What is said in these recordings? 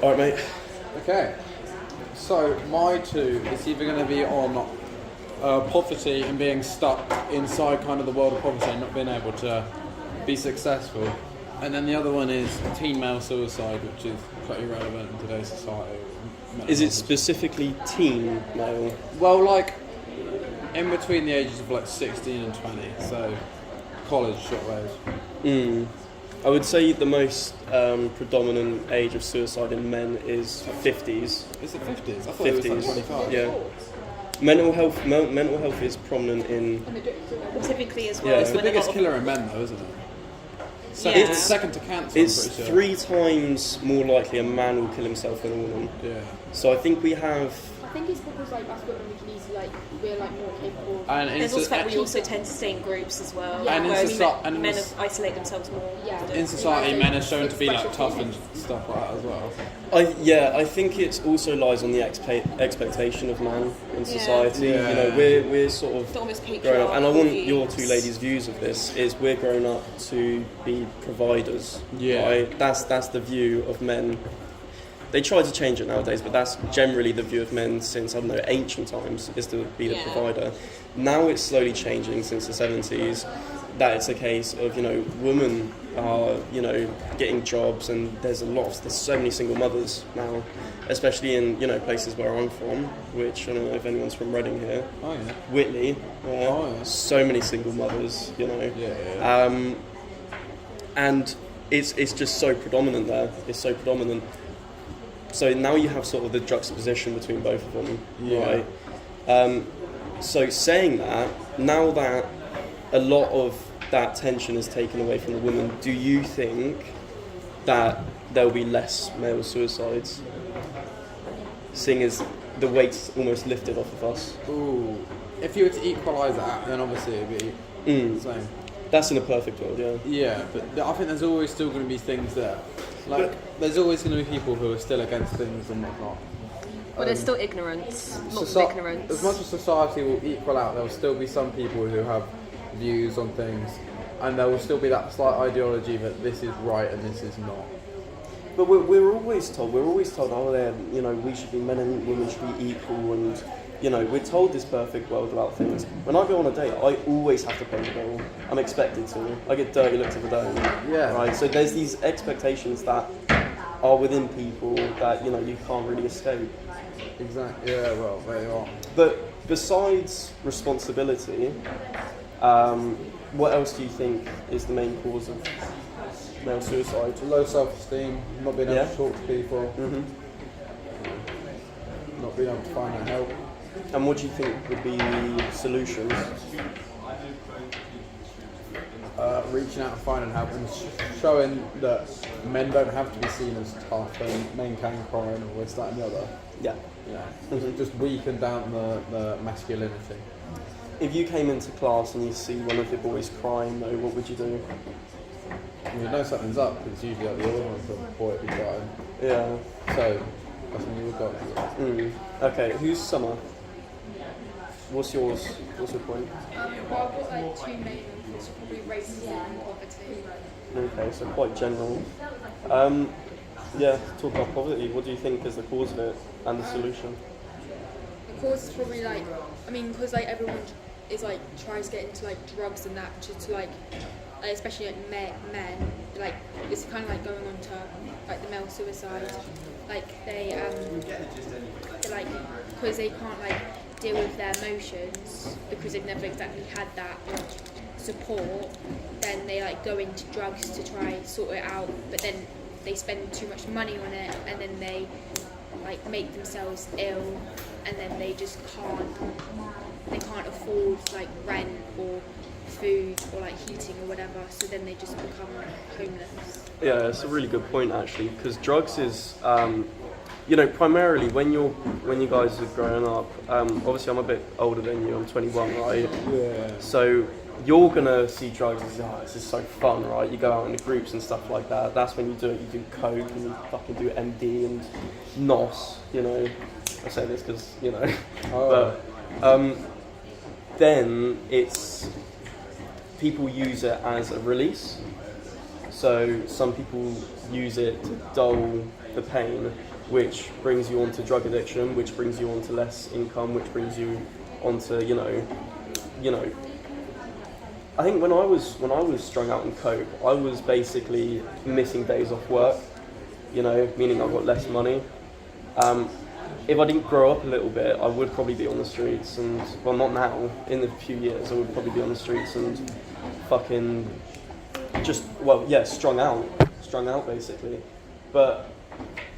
Alright, mate. Okay. So my two is either going to be on poverty and being stuck inside kind of the world of poverty and not being able to be successful. And then the other one is teen male suicide, which is pretty relevant in today's society. Is it specifically teen male? Well, like, in between the ages of like 16 and 20, so college shortwaves. I would say the most predominant age of suicide in men is 50s. Is it 50s? I thought it was like 25. Yeah. Mental health is prominent in... Typically as well. Yeah. It's the biggest killer in men though, isn't it? It's second to cancer, It's I'm pretty sure. 3 times more likely a man will kill himself than a woman. Yeah. So I think we have... I think it's because like us women we can easily we're like more capable. And there's also the fact we also tend to stay in groups as well. Yeah. And men isolate themselves more. Yeah. In society, men are shown to be like tough and stuff like that as well. I think it also lies on the expectation of man in society. Yeah. You know, we're sort of almost growing up, and I want views. your two ladies' views of this. Is we're grown up to be providers. Yeah. Right? That's the view of men. They try to change it nowadays, but that's generally the view of men since, I don't know, ancient times, is to be the provider. Now it's slowly changing since the 70s, that it's a case of, you know, women are, you know, getting jobs, and there's so many single mothers now, especially in, you know, places where I'm from, which, I don't know if anyone's from Reading here. Oh yeah. Whitley. Oh, yeah. So many single mothers, you know. Yeah. And it's just so predominant there. It's so predominant. So now you have sort of the juxtaposition between both of them, right? So saying that, now that a lot of that tension is taken away from the women, do you think that there will be less male suicides, seeing as the weight's almost lifted off of us? Ooh. If you were to equalise that, then obviously it'd be the same. That's in a perfect world, yeah. Yeah, but I think there's always still going to be things there. There's always going to be people who are still against things and whatnot. Well, there's still ignorance, lots of ignorance. As much as society will equal out, there will still be some people who have views on things, and there will still be that slight ideology that this is right and this is not. But we're always told, you know, we should be, men and women should be equal, and, you know, we're told this perfect world about things. When I go on a date, I always have to pay the bill. I'm expected to. I get dirty looks if I don't. Yeah. Right. So there's these expectations that are within people that, you know, you can't really escape. Exactly. Yeah. Well, there you are. But besides responsibility, what else do you think is the main cause of male suicide? Low self-esteem, not being able to talk to people, not being able to find that help. And what do you think would be the solutions? Reaching out and finding help and showing that men don't have to be seen as tough and men can cry and all this, that and the other. Yeah. Yeah. Just weaken down the masculinity. If you came into class and you see one of your boys crying, though, what would you do? You know something's up, it's usually at the other one for the boy to be crying. Yeah. So, that's when you would go. Okay, who's Summer? What's yours? What's your point? Well, I've got like two main ones, probably racism and poverty. Okay, so quite general. Yeah, talk about poverty. What do you think is the cause of it and the solution? The cause is probably because like everyone is like tries to get into like drugs and that to like especially like men like it's kind of like going on to like the male suicide, like they like because they can't like deal with their emotions because they've never exactly had that support, then they like go into drugs to try sort it out, but then they spend too much money on it and then they like make themselves ill and then they just can't afford like rent or food or like heating or whatever, so then they just become homeless. Yeah, it's a really good point actually, because drugs is primarily when you guys are growing up, obviously I'm a bit older than you, I'm 21, right? Yeah. So you're gonna see drugs as, this is so fun, right? You go out in the groups and stuff like that. That's when you do it. You do coke and you fucking do MD and NOS, you know. I say this because, you know. But then it's, people use it as a release. So some people use it to dull the pain, which brings you onto drug addiction, which brings you onto less income, which brings you onto, you know. I think when I was strung out on coke, I was basically missing days off work, meaning I got less money. If I didn't grow up a little bit, I would probably be on the streets, and well, not now. In a few years, I would probably be on the streets and fucking strung out basically. But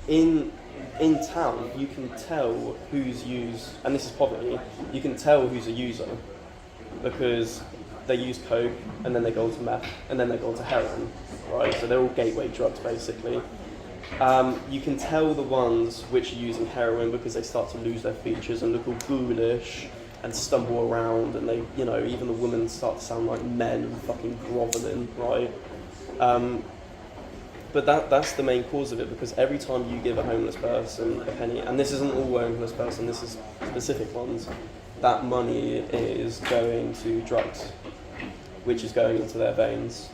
in town, you can tell who's used, and this is poverty. You can tell who's a user because they use coke, and then they go to meth, and then they go to heroin, right? So they're all gateway drugs basically. You can tell the ones which are using heroin because they start to lose their features and look all ghoulish and stumble around, and they, even the women start to sound like men and fucking groveling, right? But that's the main cause of it, because every time you give a homeless person a penny, and this isn't all homeless person, this is specific ones, that money is going to drugs, which is going into their veins.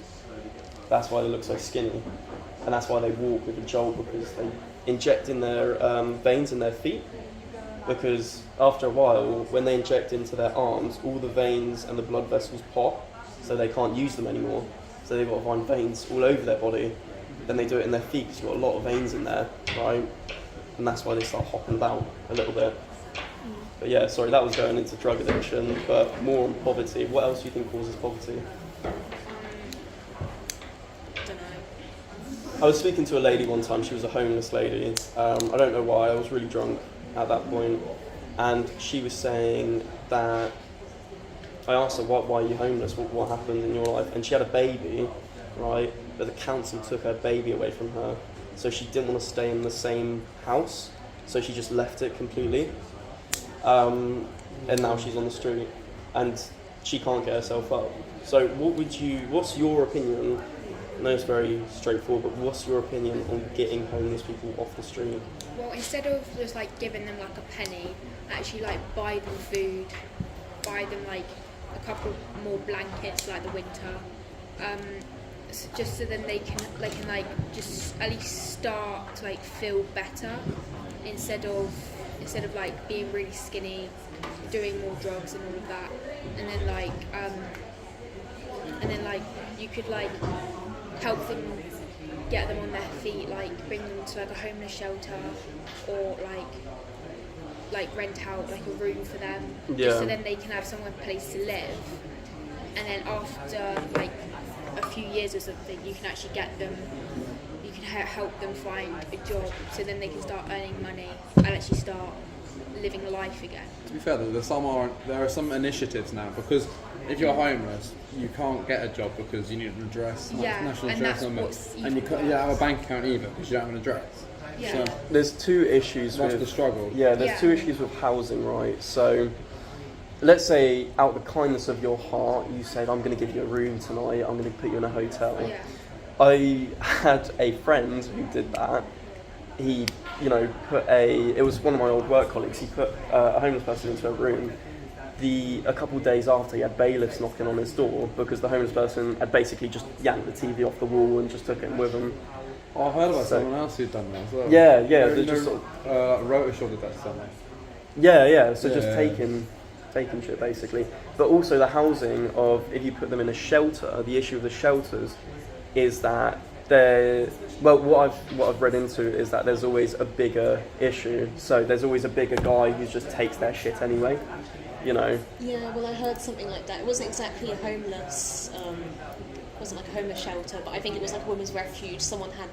That's why they look so skinny. And that's why they walk with a jolt, because they inject in their veins in their feet. Because after a while, when they inject into their arms, all the veins and the blood vessels pop, so they can't use them anymore. So they've got to find veins all over their body. Then they do it in their feet, because you've got a lot of veins in there, right? And that's why they start hopping about a little bit. But yeah, sorry, that was going into drug addiction, but more on poverty. What else do you think causes poverty? I was speaking to a lady one time. She was a homeless lady. I don't know why. I was really drunk at that point, and she was saying that I asked her, why are you homeless? What happened in your life? And she had a baby, right? But the council took her baby away from her, so she didn't want to stay in the same house, so she just left it completely. And now she's on the street, and she can't get herself up. So what's your opinion? I know it's very straightforward, but what's your opinion on getting homeless people off the street? Well, instead of just like giving them like a penny, actually like buy them food, buy them like a couple more blankets like the winter, just so then they can like just at least start to like feel better instead of like being really skinny, doing more drugs and all of that, and then like you could like help them, get them on their feet, like bring them to like a homeless shelter, or like rent out like a room for them, just so then they can have somewhere place to live. And then after like a few years or something, you can actually get them, you can help them find a job, so then they can start earning money and actually start living life again. To be fair though, there are some initiatives now, because if you're homeless, you can't get a job because you need an address, national insurance number, and you can't have a bank account either because you don't have an address. Yeah. So there's two issues that's the struggle. Yeah, there's two issues with housing, right? So let's say out of the kindness of your heart, you said, I'm going to give you a room tonight, I'm going to put you in a hotel. Yeah. I had a friend who did that. He, it was one of my old work colleagues, he put a homeless person into a room. A couple of days after, he had bailiffs knocking on his door because the homeless person had basically just yanked the TV off the wall and just took it with him. Oh, I heard about someone else who'd done that as well. Yeah, they're just Rota shop did that something. Yeah, so just taking shit basically. But also the housing of, if you put them in a shelter, the issue of the shelters is that what I've read into is that there's always a bigger issue. So there's always a bigger guy who just takes their shit anyway. Yeah, well, I heard something like that. It wasn't exactly a homeless, wasn't like a homeless shelter, but I think it was like a women's refuge. Someone had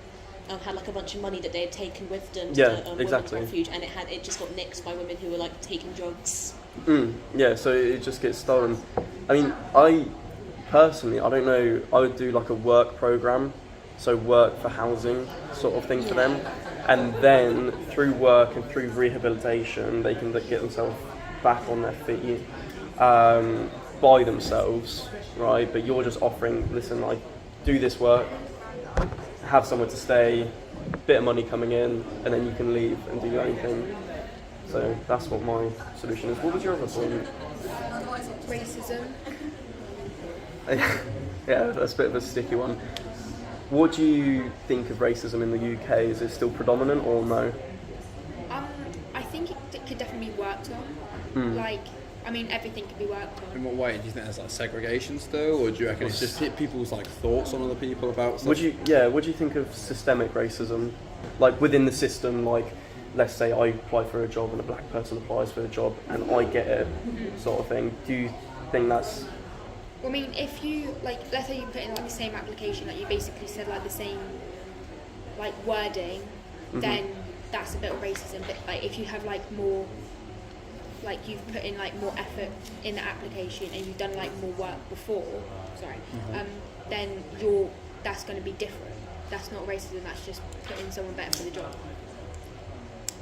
like a bunch of money that they had taken with them to the exactly. women's refuge, and it just got nicked by women who were like taking drugs. Yeah, so it just gets stolen. I mean, I personally, I don't know, I would do like a work program, so work for housing sort of thing for them, and then through work and through rehabilitation, they can get themselves back on their feet by themselves, right? But you're just offering, listen, like, do this work, have somewhere to stay, bit of money coming in, and then you can leave and do your own thing. So that's what my solution is. What was your other point? Racism. Yeah, that's a bit of a sticky one. What do you think of racism in the UK? Is it still predominant or no? I think it could definitely be worked on. Like, I mean, everything could be worked on. In what way do you think there's like segregation still, or do you reckon it's just people's like thoughts on other people about stuff? What do you think of systemic racism, like within the system? Like, let's say I apply for a job and a black person applies for a job and I get it, sort of thing. Do you think that's? Well, I mean, if you like, let's say you put in like the same application, like you basically said like the same like wording, then that's a bit of racism. But like if you have like more, like you've put in like more effort in the application and you've done like more work before, then that's going to be different. That's not racism. That's just putting someone better for the job.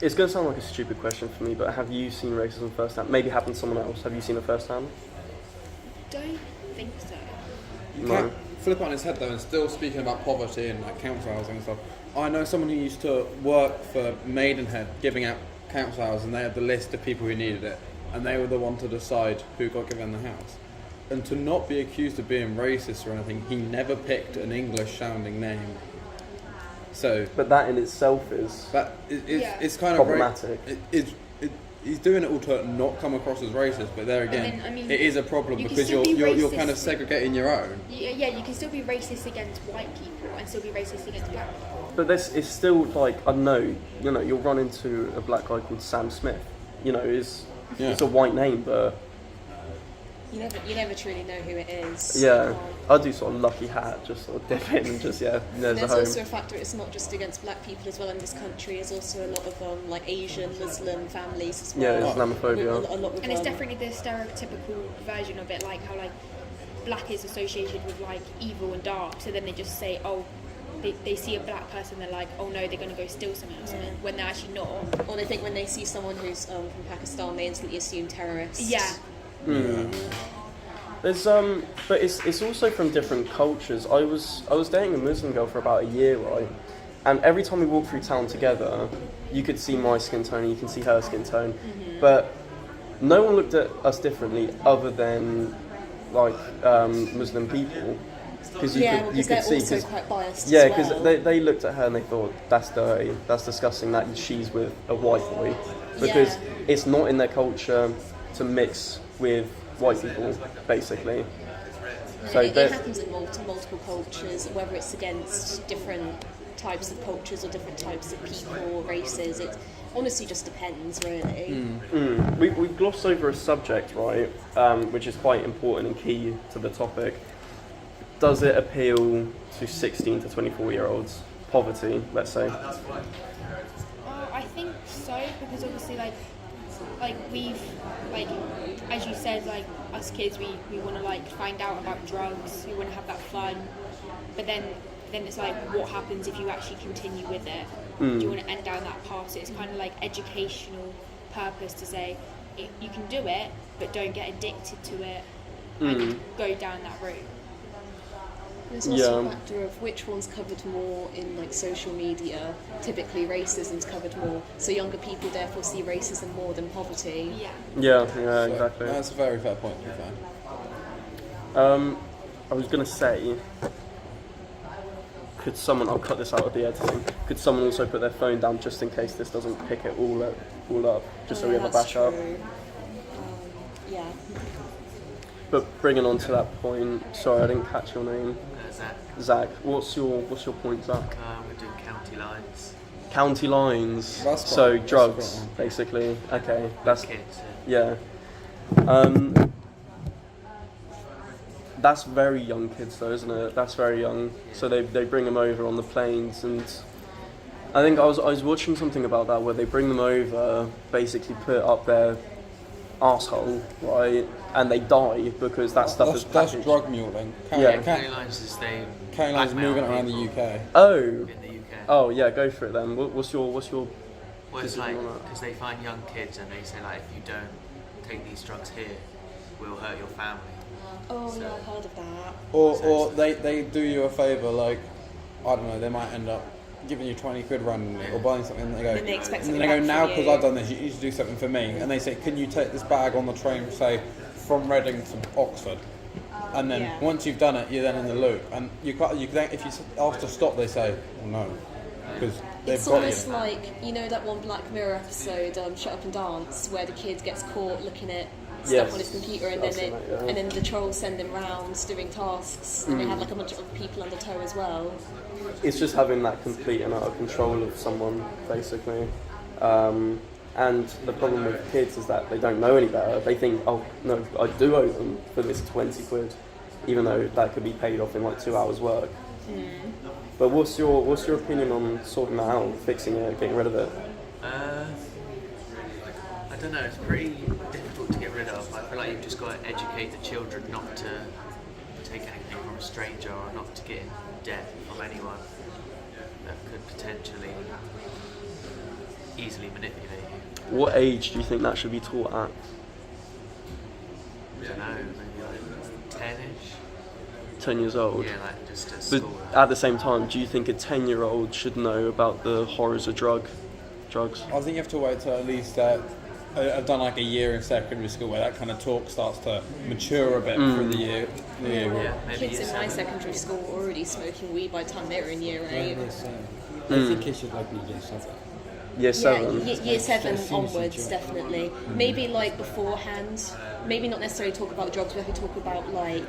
It's going to sound like a stupid question for me, but have you seen racism firsthand? Maybe happened to someone else. Have you seen it firsthand? Don't think so. You No. can't flip it on its head though, and still speaking about poverty and like council housing and stuff. I know someone who used to work for Maidenhead giving out council houses, and they had the list of people who needed it, and they were the one to decide who got given the house. And to not be accused of being racist or anything, he never picked an English sounding name. So But that in itself is it's kind of problematic. He's doing it all to not come across as racist, but there again, And then, I mean, it is a problem you can because still you're be kind of racist. segregating your own. Yeah, you can still be racist against white people and still be racist against black people. But this is still like, I know, you'll run into a black guy called Sam Smith. It's a white name, but You never truly know who it is. yeah, I do sort of lucky hat, just sort of dip in and just there's And a there's home. also a factor, it's not just against black people as well in this country, there's also a lot of like Asian, Muslim families as well. Yeah, Islamophobia. A lot with, And it's definitely the stereotypical version of it, like how like black is associated with like evil and dark. So then they just say, oh, they see a black person, they're like, oh no, they're going to go steal something or something, when they're actually not. Or they think when they see someone who's from Pakistan, they instantly assume terrorists. Yeah. There's but it's also from different cultures. I was dating a Muslim girl for about a year, right? And every time we walked through town together, you could see my skin tone and you can see her skin tone, but no one looked at us differently other than like Muslim people, because you could they're see also quite biased. yeah, as because well. they looked at her and they thought that's dirty, that's disgusting, that she's with a white boy, because it's not in their culture to mix with white people, basically. So it happens in multiple cultures, whether it's against different types of cultures or different types of people or races. It honestly just depends, really. We've glossed over a subject, right, which is quite important and key to the topic. Does it appeal to 16 to 24-year-olds? Poverty, let's say. I think so, because obviously like we've like, as you said, like us kids, we want to like find out about drugs, we want to have that fun, but then it's like, what happens if you actually continue with it? Do you want to end down that path? So it's kind of like educational purpose to say you can do it, but don't get addicted to it and go down that route. There's also a factor of which one's covered more in like social media. Typically racism's covered more, so younger people therefore see racism more than poverty. Yeah, exactly. That's a very fair point, to be fair. I was going to say, could someone, I'll cut this out of the editing, could someone also put their phone down just in case this doesn't pick it all up, just so we have a bash up? Yeah. But bringing on to that point, sorry, I didn't catch your name. Zach. Zach, what's your point, Zach? We're doing county lines. County lines, That's so quite- that's drugs, quite- basically. Okay, that's Kids. yeah. That's very young kids, though, isn't it? That's very young. So they bring them over on the planes, and I think I was watching something about that where they bring them over, basically put up their arsehole, right, and they die because that stuff is That's packaged. drug muling. Yeah. County lines is they County lines blackmail moving around the people UK. Oh, in the UK. oh yeah, go for it then. What's your Well, it's position like on that? because they find young kids and they say like, if you don't take these drugs here, we'll hurt your family. Oh yeah, I've heard of that. Or they do you a favour, like, I don't know, they might end up giving you 20 quid randomly or buying something, and they go, Then they expect and then something they go, back now from because you." I've done this, you need to do something for me. And they say, can you take this bag on the train, say, from Reading to Oxford? and then Yeah. once you've done it, you're then in the loop, and you then if you ask to stop, they say well, no, because they've It's got almost you. like, you know that one Black Mirror episode, Shut Up and Dance, where the kid gets caught looking at stuff Yes. on his computer, and I've then seen that, yeah. and then the trolls send him round doing tasks, and they have like a bunch of other people under tow as well. It's just having that complete and utter control of someone, basically. And the problem with kids is that they don't know any better. They think, oh no, I do owe them for this 20 quid, even though that could be paid off in like 2 hours work. But what's your opinion on sorting that out, fixing it, getting rid of it? I don't know, it's pretty difficult to get rid of. I feel like you've just got to educate the children not to take anything from a stranger or not to get in debt from anyone that could potentially easily manipulate you. What age do you think that should be taught at? I don't know, maybe like 10-ish? 10 years old? Yeah, like just at But school. at the same time, do you think a 10-year-old should know about the horrors of drugs? I think you have to wait till at least I've done like a year in secondary school where that kind of talk starts to mature a bit through the year. Yeah, maybe Kids in my secondary school were already smoking weed by the time they were in year 8. I think it should like be year 7. Year 7? Year 7 Seems onwards, mature. definitely. Maybe like beforehand, maybe not necessarily talk about drugs, but we talk about like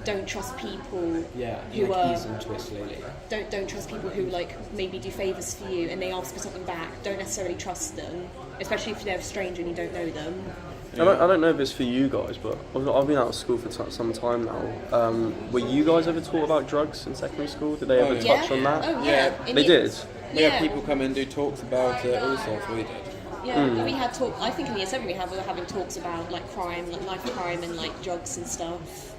don't trust people Yeah, who like are ease into it slowly. don't trust people who like maybe do favours for you and they ask for something back. Don't necessarily trust them, especially if they're a stranger and you don't know them. I don't know if it's for you guys, but I've been out of school for some time now. Were you guys ever taught about drugs in secondary school? Did they ever yeah. touch on that? Oh yeah, Yeah, In They the- did? We had people come in and do talks about it, all sorts, we did. Yeah, we had talk. I think in year 7 we were having talks about like crime, like life crime, and like drugs and stuff.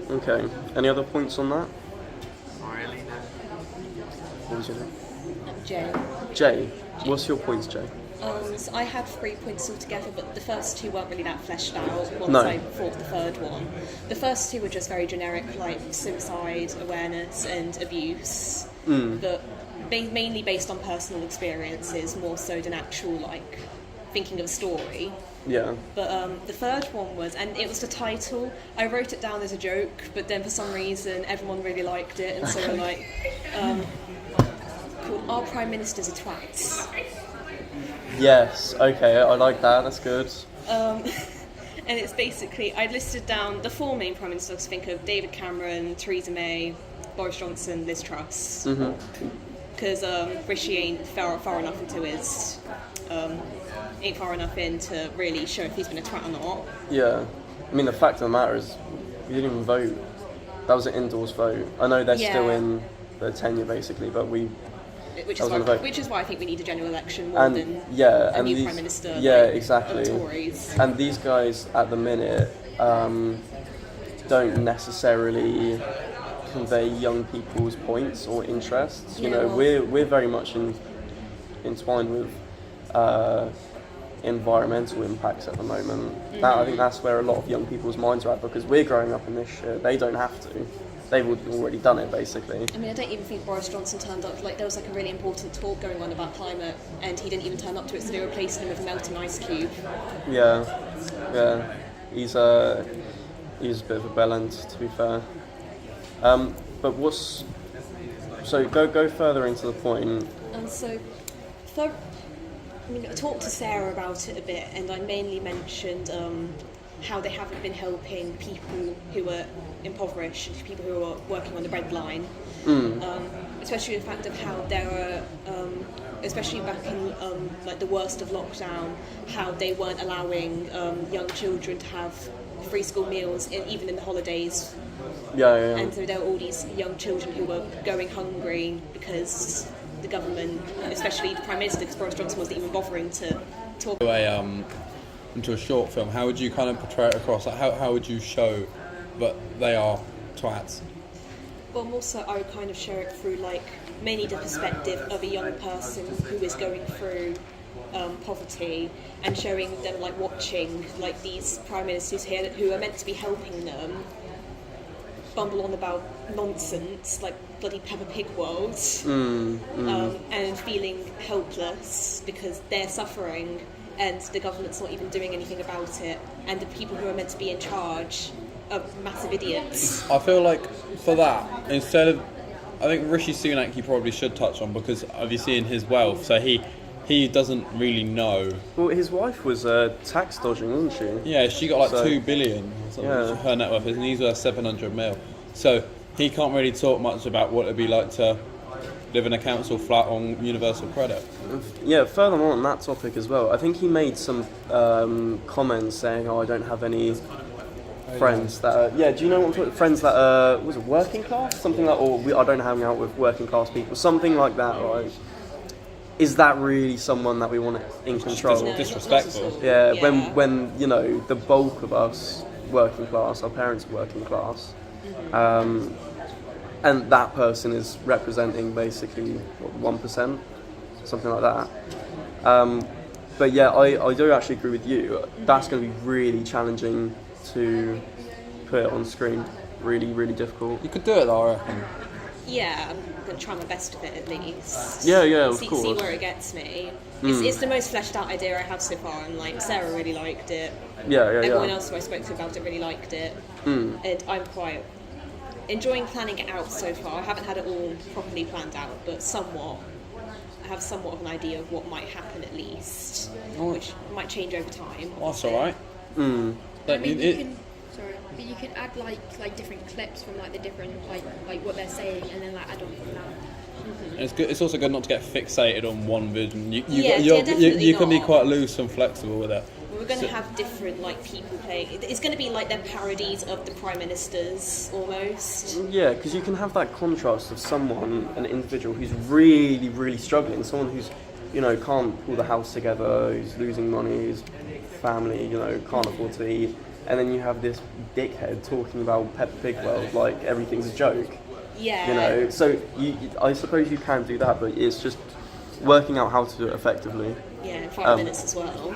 Okay. Any other points on that? Not really, no. What was your name? Jay. Jay. What's your points, Jay? So I had 3 points altogether, but the first 2 weren't really that fleshed out once No. I thought the third one. The first 2 were just very generic, like suicide awareness and abuse, but mainly based on personal experiences more so than actual like thinking of a story. Yeah. But the third one was, and it was the title. I wrote it down as a joke, but then for some reason everyone really liked it, and so we're like, called "Our Prime Ministers Are Twats." Yes. Okay. I like that. That's good. And it's basically, I listed down the 4 main prime ministers. Think of David Cameron, Theresa May, Boris Johnson, Liz Truss. Because Rishi ain't far enough into his, ain't far enough in to really show if he's been a twat or not. Yeah. I mean, the fact of the matter is, we didn't even vote. That was an indoors vote. I know they're still Yeah. in their tenure, basically, but we... Which That is, was on why, the vote. which is why I think we need a general election more than yeah, a and new these, prime minister. yeah, like, exactly. Of Tories. And these guys at the minute don't necessarily convey young people's points or interests. You Yeah, know, well- we're very much entwined with environmental impacts at the moment. That, I think that's where a lot of young people's minds are at, because we're growing up in this shit. They don't have to. They've already done it, basically. I mean, I don't even think Boris Johnson turned up. Like, there was like a really important talk going on about climate, and he didn't even turn up to it, so they replaced him with a melting ice cube. Yeah, yeah. He's a bit of a bellend, to be fair. But what's... So go further into the point. And so, I talked to Sarah about it a bit, and I mainly mentioned how they haven't been helping people who are impoverished, people who are working on the bread line, especially the fact of how there are, especially back in like the worst of lockdown, how they weren't allowing young children to have free school meals, even in the holidays. Yeah. And so there were all these young children who were going hungry because the government, especially the Prime Minister, because Boris Johnson wasn't even bothering to talk. Into a short film, how would you kind of portray it across? Like, how would you show that they are twats? Well, also I would kind of share it through like mainly the perspective of a young person who is going through poverty, and showing them like watching like these prime ministers here who are meant to be helping them bumble on about nonsense like bloody Peppa Pig world, and feeling helpless because they're suffering, and the government's not even doing anything about it, and the people who are meant to be in charge are massive idiots. I feel like for that, instead of, I think Rishi Sunak he probably should touch on, because obviously in his wealth, so he doesn't really know. Well, his wife was tax dodging, wasn't she? Yeah, she got like So- 2 billion or something, Yeah. her net worth is, and he's worth 700 mil. So he can't really talk much about what it'd be like to live in a council flat on universal credit. Yeah, furthermore on that topic as well, I think he made some comments saying, "Oh, I don't have any friends that are, yeah, do you know what I'm talking, friends that are, was it working class? Something like, or I don't hang out with working class people, something like that, right? Is that really someone that we want in control? No, Disrespectful. not at all. Yeah, when you know, the bulk of us, working class, our parents are working class, and that person is representing basically, what, 1%? Something like that. But yeah, I do actually agree with you. That's going to be really challenging to put it on screen. Really, really difficult. You could do it though, I reckon. Yeah, I'm going to try my best with it at least. Yeah, of see, course. See where it gets me. It's the most fleshed out idea I have so far, and like Sarah really liked it. Yeah. Everyone else who I spoke to about it really liked it. And I'm quite enjoying planning it out so far. I haven't had it all properly planned out, but somewhat. I have somewhat of an idea of what might happen at least, which might change over time. Well, that's alright. I mean, but you can add like different clips from like the different like what they're saying, and then like add on from that. It's good. It's also good not to get fixated on one vision. You definitely can be not. quite loose and flexible with it. We're going to have different like people playing. It's going to be like their parodies of the prime ministers almost. Yeah, because you can have that contrast of someone, an individual who's really, really struggling, someone who's, you know, can't pull the house together, who's losing money, his family, you know, can't afford to eat, and then you have this dickhead talking about Peppa Pig World like everything's a joke. Yeah. You know, so I suppose you can do that, but it's just working out how to do it effectively. Yeah, in 5 minutes as well.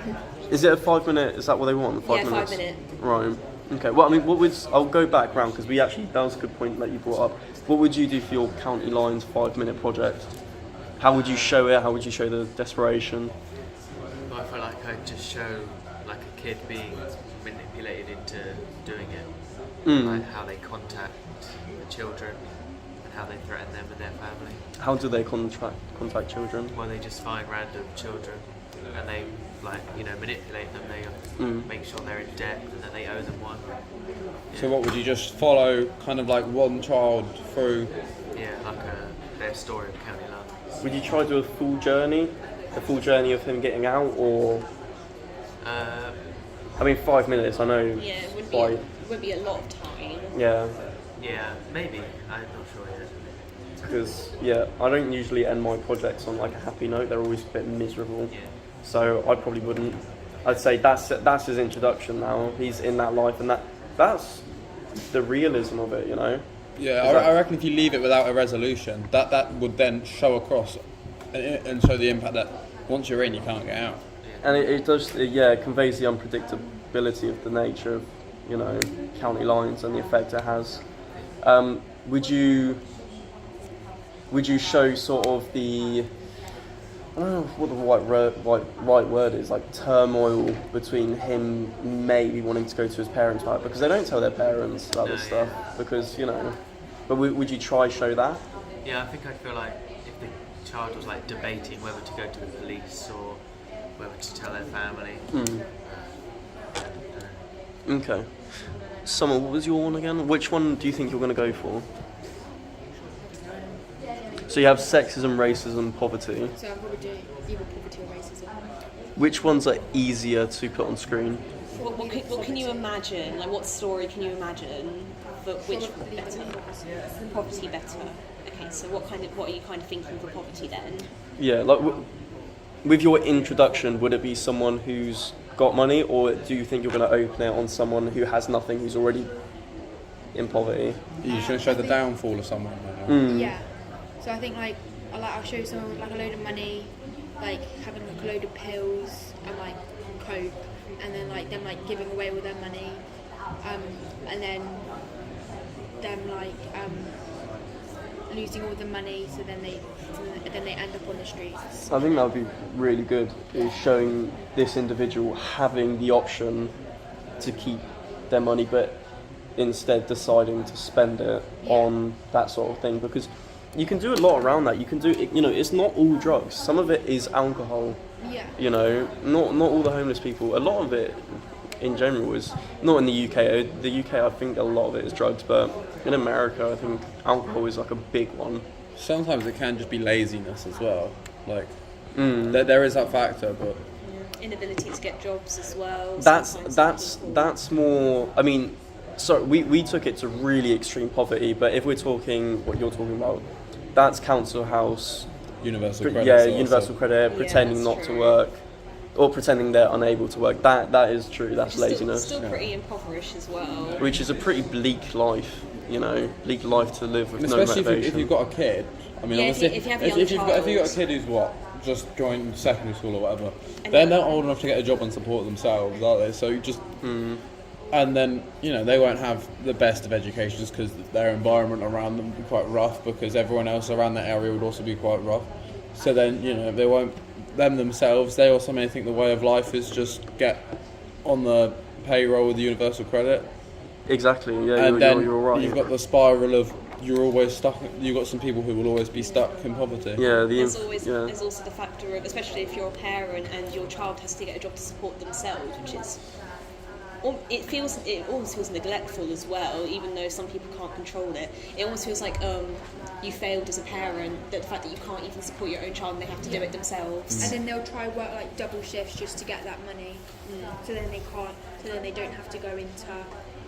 Is it a 5 minute? Is that what they want? 5 Yeah, minutes? 5 minute. Right. Okay. Well, I mean, what would I'll go back round because we actually that was a good point that you brought up. What would you do for your County Lines 5 minute project? How would you show it? How would you show the desperation? I feel like I'd just show like a kid being manipulated into doing it, like how they contact the children and how they threaten them and their family. How do they contact children? Well, they just find random children and they like manipulate them. They make sure they're in debt and that they owe them one. So what would you just follow, kind of like one child through? Yeah, like their story of County Lines. Would you try to do a full journey of him getting out, or? I mean, 5 minutes. I know. Yeah, it would be a lot of time. Yeah. Yeah, maybe. I'm not sure yet. Because I don't usually end my projects on like a happy note. They're always a bit miserable. Yeah. So I probably wouldn't. I'd say that's his introduction now. He's in that life, and that's the realism of it, you know. Yeah, I reckon if you leave it without a resolution, that would then show across and show the impact that once you're in, you can't get out. And it does, it conveys the unpredictability of the nature of, you know, County Lines and the effect it has. Would you show sort of the, I don't know what the right word is, like turmoil between him maybe wanting to go to his parents' house, because they don't tell their parents about this stuff, because, you know, but would you try show that? Yeah, I think I'd feel like if the child was like debating whether to go to the police or whether to tell their family. Okay. Summer, what was your one again? Which one do you think you're going to go for? So you have sexism, racism, poverty. So I'm probably doing either poverty or racism. Which ones are easier to put on screen? What can you imagine? Like, what story can you imagine? But which better? Poverty better. Okay, so what are you kind of thinking for poverty then? Yeah, like with your introduction, would it be someone who's got money, or do you think you're going to open it on someone who has nothing, who's already in poverty? You're going to show the downfall of someone. Yeah. So I think I'll show someone with like a load of money, like having like a load of pills and like coke, and then like them like giving away all their money, and then them like losing all the money, so then they end up on the streets. I think that would be really good, is showing this individual having the option to keep their money, but instead deciding to spend it on that sort of thing, because you can do a lot around that. You can do, it's not all drugs. Some of it is alcohol. Yeah. Not all the homeless people. A lot of it, in general, is not in the UK. The UK, I think a lot of it is drugs, but in America, I think alcohol is like a big one. Sometimes it can just be laziness as well. Like, there is that factor, but Inability to get jobs as well. That's more. I mean, so we took it to really extreme poverty, but if we're talking what you're talking about, that's council house. universal credit. Yeah, sort of universal stuff. credit, Yeah, pretending that's not to true. work, or pretending they're unable to work. That is true. That's Still- laziness. Still pretty impoverished as well. Which is a pretty bleak life, bleak life to live with And no especially motivation. if you've got a kid. I mean, Yeah, if obviously, you have a young if you've got a child. kid who's just joined secondary school or whatever, And they're then- not old enough to get a job and support themselves, are they? So you just, and then they won't have the best of education just because their environment around them will be quite rough, because everyone else around that area would also be quite rough. So then they won't themselves. They also may think the way of life is just get on the payroll with the universal credit. Exactly. Yeah, And then you're right. you've got the spiral of you're always stuck. You've got some people who will always be stuck in poverty. There's also the factor of, especially if you're a parent and your child has to get a job to support themselves, which is it almost feels neglectful as well, even though some people can't control it. It almost feels like you failed as a parent, that the fact that you can't even support your own child and they have to do it themselves. And then they'll try work like double shifts just to get that money. So then they can't. So then they don't have to go into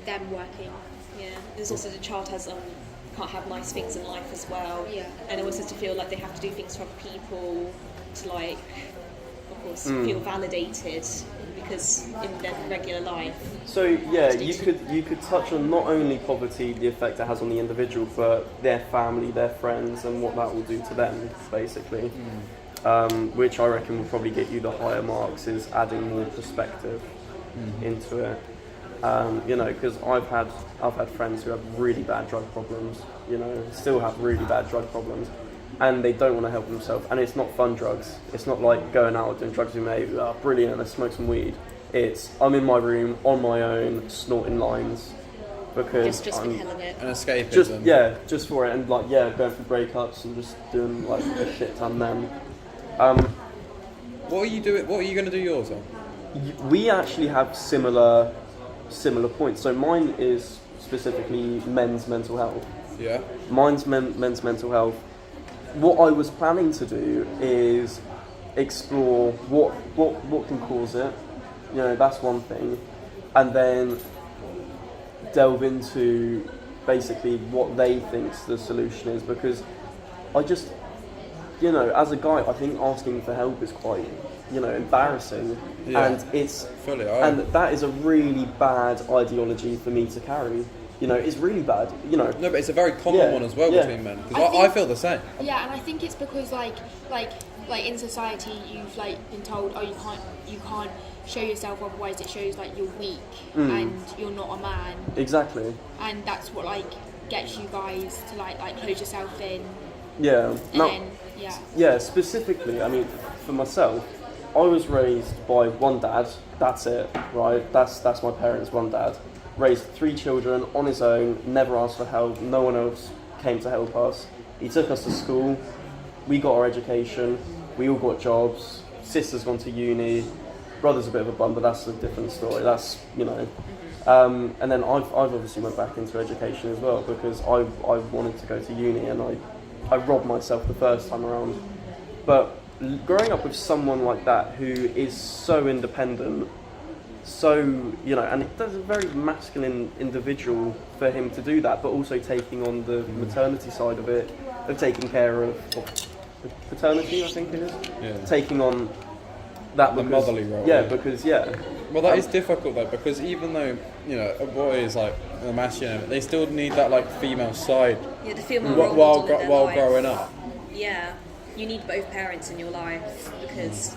them working. Yeah, there's also the child can't have nice things in life as well. Yeah. And also to feel like they have to do things for other people to of course, feel validated because in their regular life. So yeah, you could touch on not only poverty, the effect it has on the individual, but their family, their friends, and what that will do to them, basically. Which I reckon will probably get you the higher marks, is adding more perspective into it. Because I've had friends who have really bad drug problems, still have really bad drug problems, and they don't want to help themselves. And it's not fun drugs. It's not like going out doing drugs with mates. Brilliant, let's smoke some weed. It's I'm in my room on my own, snorting lines, because Just for the hell of it. An escapism. just for it, and going through breakups and just doing like a shit ton then. What are you doing? What are you going to do yours on? We actually have similar points. So mine is specifically men's mental health. Yeah. Mine's men's mental health. What I was planning to do is explore what can cause it. That's one thing, and then delve into basically what they think's the solution is, because I just, as a guy, I think asking for help is quite, embarrassing, and it's Fully, and that is a really bad ideology for me to carry. It's really bad. No, but it's a very common one as well between men. Because I feel the same. Yeah, and I think it's because like in society you've been told, oh, you can't show yourself, otherwise it shows like you're weak and you're not a man. Exactly. And that's what gets you guys to like close yourself in. Yeah. And No. then, Yeah. Specifically, I mean, for myself, I was raised by one dad. That's it, right? That's my parents. One dad raised 3 children on his own. Never asked for help. No one else came to help us. He took us to school. We got our education. We all got jobs. Sister's gone to uni. Brother's a bit of a bum, but that's a different story. That's and then I've obviously went back into education as well, because I wanted to go to uni, and I robbed myself the first time around. But growing up with someone like that who is so independent, and that's a very masculine individual for him to do that, but also taking on the maternity side of it, of taking care of paternity, I think it is. Yeah. Taking on that The motherly role. Yeah, because Well, that is difficult though, because even though a boy is like a masculine, they still need that female side Yeah, the female while role model in their life. growing up. Yeah, you need both parents in your life, because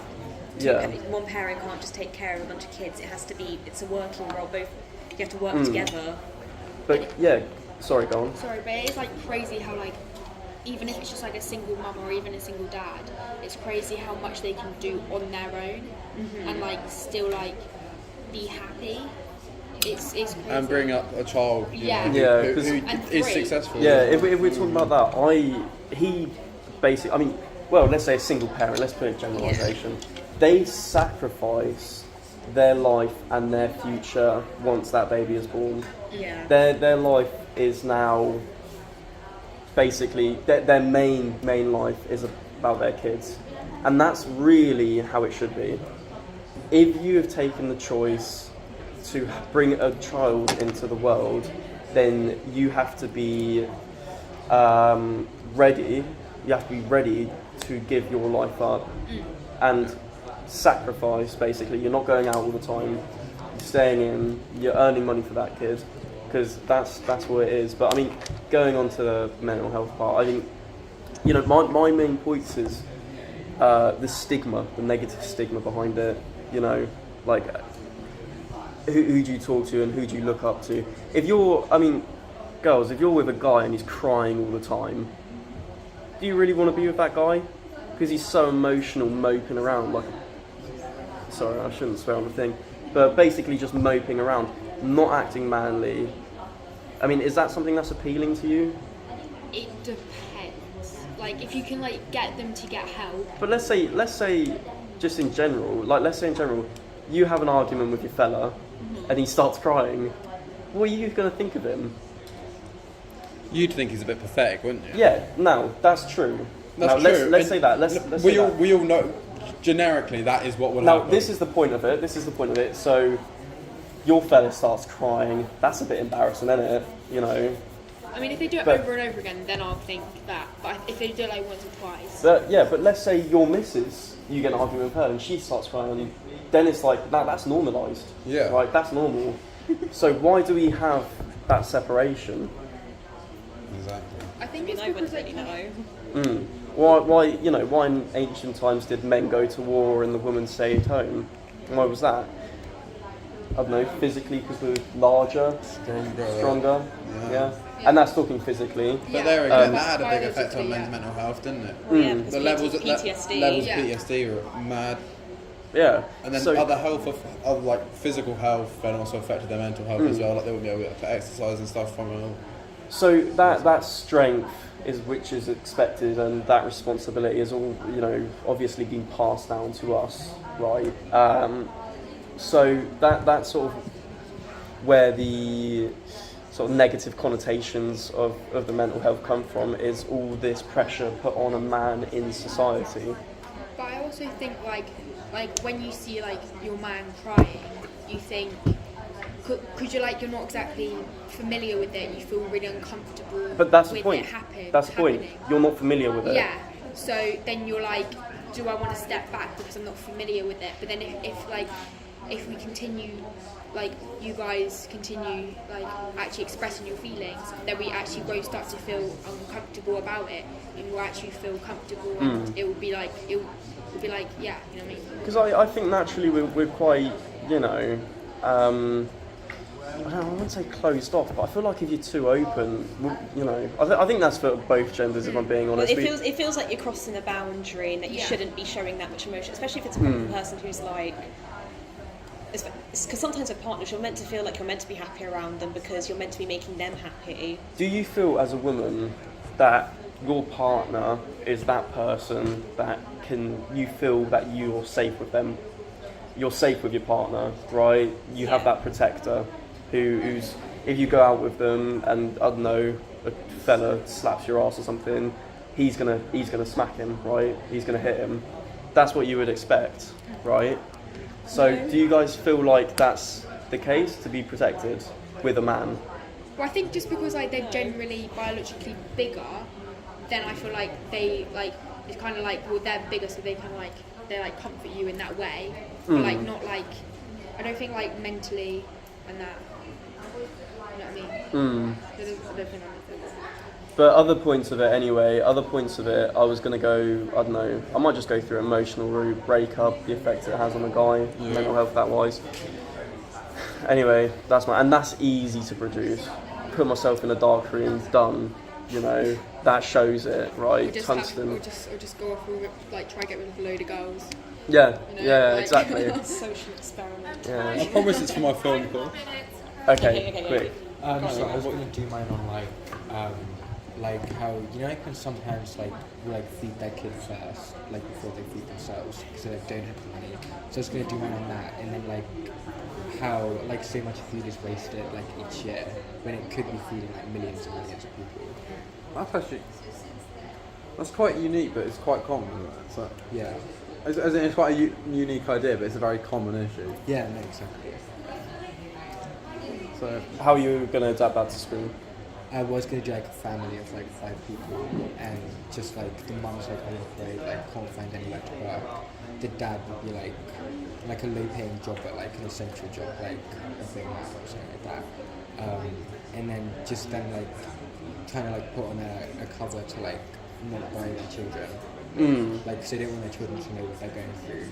one parent can't just take care of a bunch of kids. It's a working role. Both you have to work together. But sorry, go on. sorry, but it is crazy how even if it's just like a single mum or even a single dad, it's crazy how much they can do on their own and like still like be happy. It's crazy. And bring up a child, Yeah. who And is three. successful. Yeah, if we're talking about that, he basically, I mean, well, let's say a single parent, let's put it in generalisation. They sacrifice their life and their future once that baby is born. Yeah. Their life is now basically, their main life is about their kids. And that's really how it should be. If you have taken the choice to bring a child into the world, then you have to be ready. You have to be ready to give your life up and sacrifice. Basically, you're not going out all the time. You're staying in. You're earning money for that kid, because that's what it is. But I mean, going on to the mental health part, I think my main points is the stigma, the negative stigma behind it. Like. Who do you talk to and who do you look up to? Girls, if you're with a guy and he's crying all the time, do you really want to be with that guy? Because he's so emotional, moping around sorry, I shouldn't swear on the thing, but basically just moping around, not acting manly. I mean, is that something that's appealing to you? It depends. Like if you can like get them to get help. But let's say just in general, you have an argument with your fella and he starts crying, what are you going to think of him? You'd think he's a bit pathetic, wouldn't you? Yeah, no, that's true. That's now, true. Let's say that. Let's say that. We all know, generically, that is what will Now, happen. this is the point of it. So, your fella starts crying. That's a bit embarrassing, isn't it? I mean, if they do it But- over and over again, then I'll think that. But if they do it like once or twice, But let's say your missus, you get an argument with her and she starts crying, then it's like, that's normalised. Yeah. Right, that's normal. So why do we have that separation? Exactly. I think I it's mean, I because wouldn't like really know. Why in ancient times did men go to war and the women stayed home? Why was that? I don't know, physically because we're larger, stronger. Yeah. And that's talking physically. But there again, that had a big Biologically, effect on men's yeah. mental health, didn't it? Well, yeah, because The levels of PTSD. levels of Yeah. PTSD were mad, Yeah. and then So- other like physical health, then also affected their mental health as well. Like they wouldn't be able to exercise and stuff from it all. So that strength which is expected, and that responsibility is all obviously being passed down to us, right? So that's sort of where the sort of negative connotations of the mental health come from, is all this pressure put on a man in society. But I also think like when you see like your man crying, you think because you're not exactly familiar with it, you feel really uncomfortable. But that's the with point. It That's the point. happening. You're not familiar with it. Yeah. So then you're like, do I want to step back because I'm not familiar with it? But then if we continue, like you guys continue like actually expressing your feelings, then we actually won't start to feel uncomfortable about it, and we'll actually feel comfortable, and it will be like yeah, you know what I mean? Because I think naturally we're quite, I wouldn't say closed off, but I feel like if you're too open, I think that's for both genders, if I'm being Well, honest. it feels like you're crossing a boundary and that you Yeah. shouldn't be showing that much emotion, especially if it's a person who's like. Because sometimes with partners, you're meant to feel like you're meant to be happy around them because you're meant to be making them happy. Do you feel as a woman that your partner is that person that you feel that you're safe with them? You're safe with your partner, right? You have Yeah. that protector who's, if you go out with them and, I don't know, a fella slaps your ass or something, he's gonna smack him, right? He's gonna hit him. That's what you would expect, right? So do you guys feel like that's the case, to be protected with a man? Well, I think just because like they're generally biologically bigger, then I feel like they like it's kind of like, well, they're bigger, so they can like they like comfort you in that way, but like not like I don't think like mentally and that. You know what I mean? I don't think that makes sense. But other points of it, I was going to go, I don't know, I might just go through emotional route, breakup, the effect it has on a guy, mental health that wise. Anyway, that's easy to produce. Put myself in a dark room, done. you know, that shows it, right? Or just, Tungsten. or just go off and like try to get rid of a load of girls. Yeah, You know, yeah, like- exactly. Social experiment. Yeah. I promise it's for my film call. Okay, quick. So I was gonna do mine on like how you know like when sometimes like we like feed their kid first, like before they feed themselves, because they like, don't have the money. So I was gonna do mine on that, and then like how like so much food is wasted like each year when it could be feeding like millions and millions of people. That's quite unique, but it's quite common. Isn't it? So, Yeah. as in, it's quite a unique idea, but it's a very common issue. Yeah, no, exactly. So How are you going to adapt that to school? I was gonna do like a family of like 5 people, and just like the mum's like all afraid, like can't find anywhere to work. The dad would be like a low-paying job, but like an essential job, like a thing or something like that. And then just then like kind of like put on a cover to like not buy their children, like so they don't want their children to know what they're going through.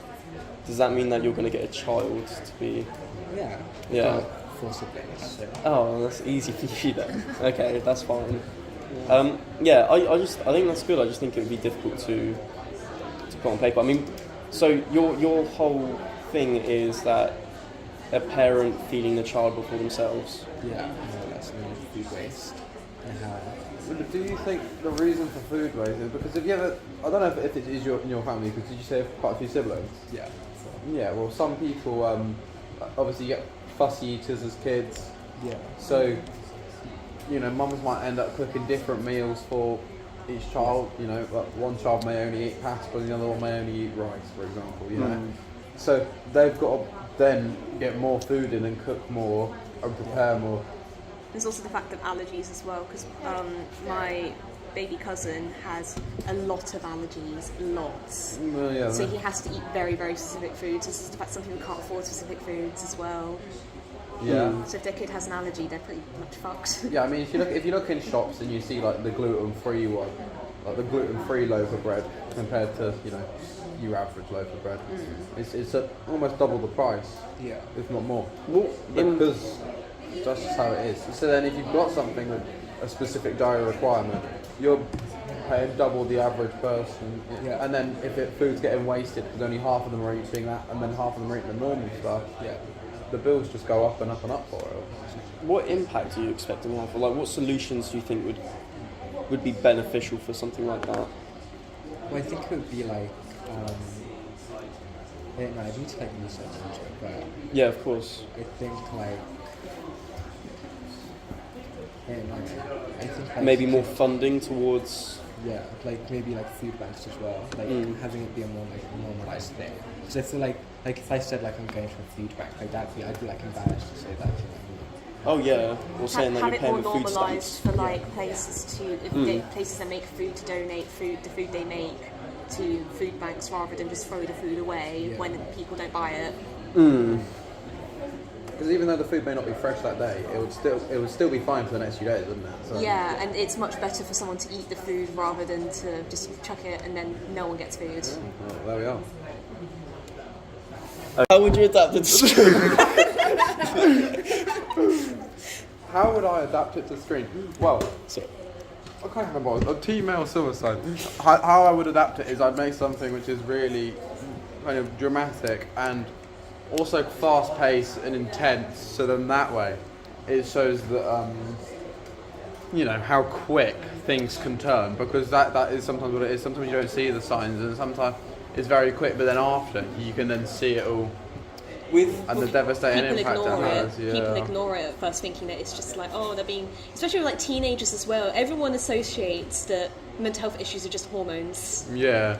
Does that mean that you're going to get a child to be... Yeah. Yeah. Got, like, 4 siblings. So. Oh, that's easy for you then. Okay, that's fine. Yeah, I think that's good. I just think it would be difficult to put on paper. I mean, so your whole thing is that a parent feeding the child before themselves. Yeah. No, that's food waste and how. do you think the reason for food waste is because if you ever, I don't know if it is in your family, because did you say quite a few siblings? Yeah. Yeah, well, some people obviously you get fussy eaters as kids, Yeah. so you know mums might end up cooking different meals for each child. You know, like one child may only eat pasta, and the other one may only eat rice, for example. You know, so they've got to then get more food in and cook more and prepare more. There's also the fact of allergies as well, because my baby cousin has a lot of allergies, lots. Well, yeah, So he has to eat very, very specific foods. This is the fact some people can't afford specific foods as well. yeah. So if their kid has an allergy, they're pretty much fucked. Yeah, I mean, if you look in shops and you see like the gluten-free one, like the gluten-free loaf of bread compared to your average loaf of bread, it's almost double the price, Yeah. if not more. Well, Because that's just how it is. So then, if you've got something with a specific diet requirement, you're paying double the average person. Yeah. And then if food's getting wasted because only half of them are eating that, and then half of them are eating the normal stuff, Yeah. the bills just go up and up and up for it. what impact are you expecting to have? Or, like, what solutions do you think would be beneficial for something like that? Well, I think it would be like, I don't know, I need to like research into it, but Yeah, of course. I think like, I don't know, I think like, Maybe more funding towards... yeah, like maybe like food banks as well, like having it be a more like normalized thing. Because I feel like if I said like I'm going to a food bank, like I'd be like embarrassed to say that. Oh yeah, or saying that have you're it paying more with food normalised stamps. for like places places that make food to donate the food they make to food banks rather than just throw the food away when people don't buy it. Because even though the food may not be fresh that day, it would still be fine for the next few days, wouldn't it? So, Yeah, and it's much better for someone to eat the food rather than to just chuck it and then no one gets food. well, there we are. How would you adapt it to school? How would I adapt it to screen? Well, So, I can't remember. A T-mail Silverside. How I would adapt it is I'd make something which is really kind of dramatic and also fast-paced and intense. So then that way, it shows that how quick things can turn, because that is sometimes what it is. Sometimes you don't see the signs, and sometimes it's very quick. But then after, you can then see it all. And the devastating impact it has. People ignore it at first, thinking that it's just like, oh, they're being, especially with like teenagers as well. Everyone associates that mental health issues are just hormones. Yeah.